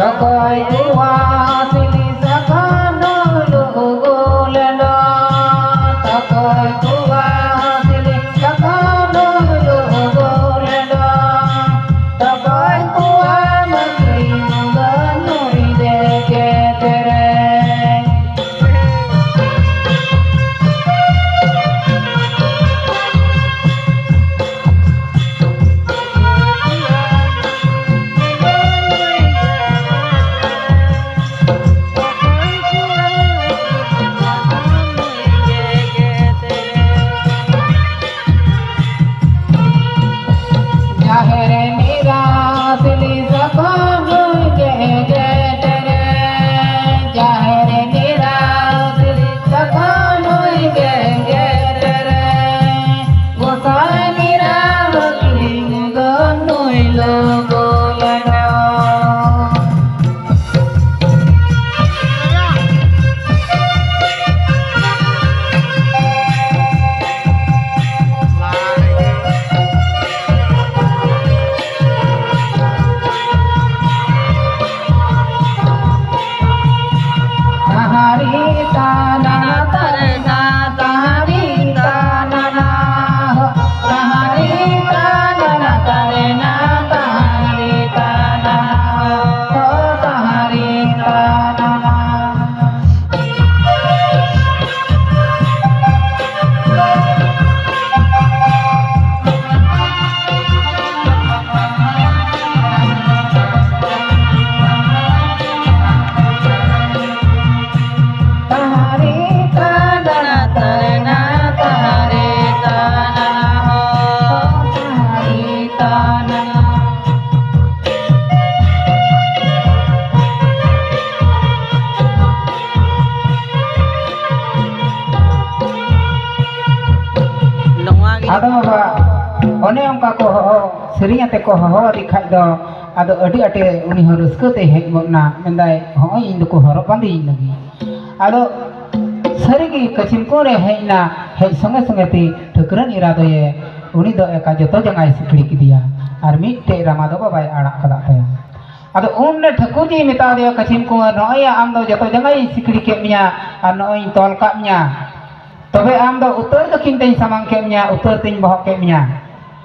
Sakai tua sili sakano lugulena Sakai tua sili sakano lugulena Sakai tua matri ganoi deke tere Ada apa? One angka ko sering ate ko hawa dikhai do ado adi ate uni harus ke te hek na mendai hoi indu ko horok bandi lagi ado sarigi kachim ko re hei na hei sange sange te thukran irado ye uni do eka joto jangai sikri ki dia ar mitte rama do babai arak kada te ado unne thakuji meta dia kachim ko noi am do joto jangai sikri ke miya ar noi tol ka miya Tobe am do utur dakin tin samang kemnya utur tin bohok kemnya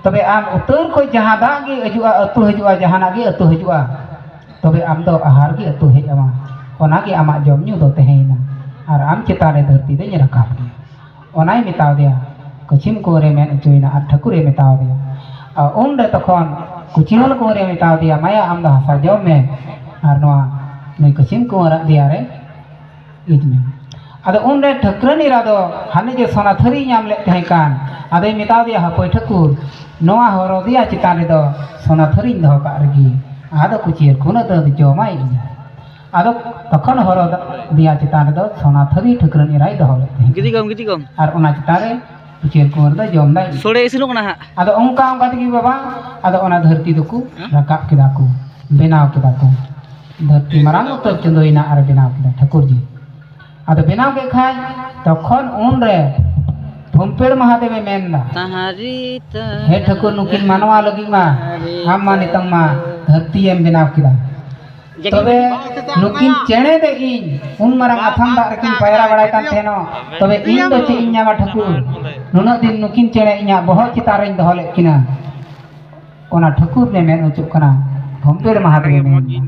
tobe am utur ko jahan dagi ajua atu hajua jahan agi atu hajua tobe am do ahar gi atu hej ama ona gi ama jom nyu do tehena ar am citare dharti de nyerakap gi onai metaw dia kachim ko re men acuina ar thakure metaw dia onde tokhon kuchil ko re metaw dia maya am do hasa jom me ar noa noi kachim ko ra dia re ijme Ada unde thakran irado hane je sona thari nyam le tekan ada meta dia hapoi thakur noa horo dia citan do sona thari doh ka regi ada kucir kuna do jomai ada tokhon horo dia citan do sona thari thakran irai doh le giti gom ar ona citare kucir kur do jom dai sore isinok na ada ongka tigi baba ada ona dharti duku rakap kidaku benaw kidaku dharti marang utar chendoina ar benaw kida thakur ji Ada benaw ke khai tokhon unre Bhumpir Mahadeve menna tahari he thakur nukin manwa lagi ma amma nitang ma dharti em benaw kida tobe nukin chene de in un marang atham da rekin paira badai kan theno tobe in do che inya ma thakur nuna din nukin chene inya bohot citarein dohole kina ona thakur ne men ucuk kana Bhumpir Mahadeve menna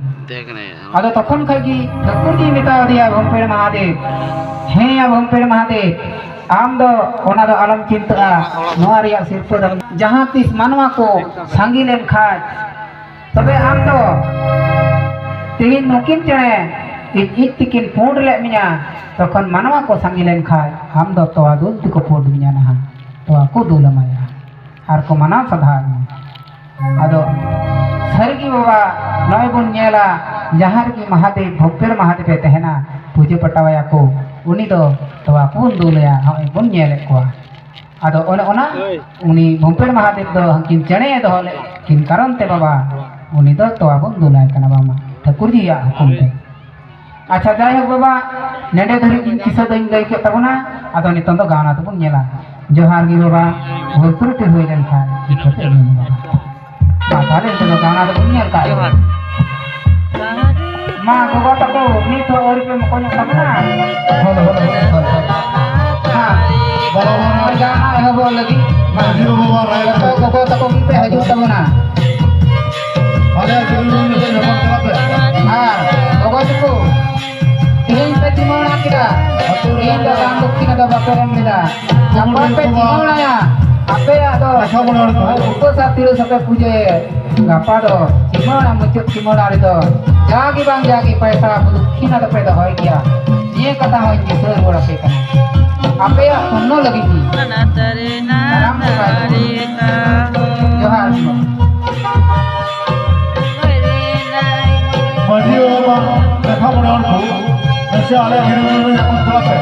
Ada tokhon kagi thakur ji meta dia Bhumpir Mahadev he ya Bhumpir Mahadev am do ona do alam cinta noa riya sirpa do jahan tis manwa ko sangi len khai tobe am do tihin nukin chene it tikin pond le minya tokhon manwa ko sangi len khai am do to adul ti ko pond minya na to aku dulamaya har ko mana sadha ado sargi baba noy bun nyela jahar ki Mahadev Bhumpir Mahadev tehena puja patawaya ko uni do towa pun dulaya hoi bun nyele ko ado ona uni Bhumpir Mahadev do hankin chene do hole kin karon te baba uni do towa bun dulaya kana bama thakur ji ya hukum te acha jai hok baba nede dhari kin kisa dain gai ke tabuna ado ni tondo gauna to bun nyela johar gi baba bhulpur te hoi len kha ikhote ni baba Bahkan itu gauna to bun nyel ka Ma gogo tako ni to ori pe mokonyok sama. Halo halo. Ha. Balawan Jana habo lagi. Ma Hiro bawa raya. to gogo tako pe haju tabuna. Ada kirim ni kan apa apa. Ha. Gogo tako. Ini pe timona kita. Ini da rambut kita da baperan kita. Sampai pe timona ya. Apa ya to? Rasa benar tu. Upo satiro sampai puja ngapa do? Timona muncul timona itu. Jagi bang jagi paisa budukina da peda hoy dia. Ye kata hoy ni ser bola pe kan. Apa ya sunno lagi ni. Aram se Johar semua. Maju apa? Rasa benar tu. Masih ada kirim ni apa apa.